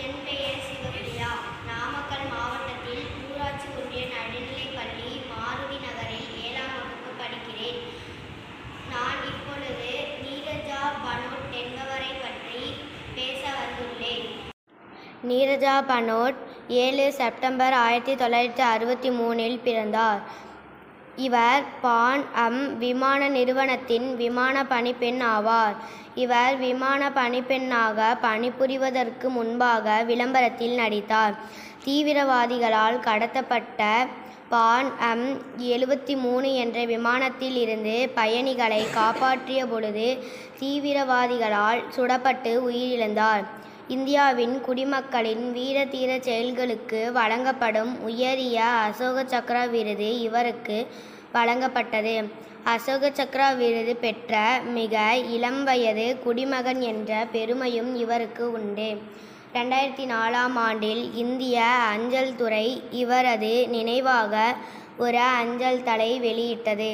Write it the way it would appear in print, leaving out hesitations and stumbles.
என் பெயர் சிவபிரியா. நாமக்கல் மாவட்டத்தில் ஊராட்சி ஒன்றிய நடுநிலைப்பள்ளி மாருதி நகரில் 7ஆம் வகுப்பு படிக்கிறேன். நான் இப்பொழுது நீரஜா பனோட் என்பவரை பற்றி பேச வந்துள்ளேன். நீரஜா பனோட் 7 செப்டம்பர் 1963 பிறந்தார். இவர் பான் அம் விமான நிறுவனத்தின் விமான பணிப்பெண் ஆவார். இவர் விமான பணிப்பெண்ணாக பணிபுரிவதற்கு முன்பாக விளம்பரத்தில் நடித்தார். தீவிரவாதிகளால் கடத்தப்பட்ட பான் அம் 73 என்ற விமானத்தில் இருந்து பயணிகளை காப்பாற்றிய பொழுது தீவிரவாதிகளால் சுடப்பட்டு உயிரிழந்தார். இந்தியாவின் குடிமக்களின் வீர தீர செயல்களுக்கு வழங்கப்படும் உயரிய அசோக சக்ரா விருது இவருக்கு வழங்கப்பட்டது. அசோக சக்ரா விருது பெற்ற மிக இளம் வயது குடிமகன் என்ற பெருமையும் இவருக்கு உண்டு. 2004ஆம் ஆண்டில் இந்திய அஞ்சல் துறை இவரது நினைவாக ஒரு அஞ்சல் தலை வெளியிட்டது.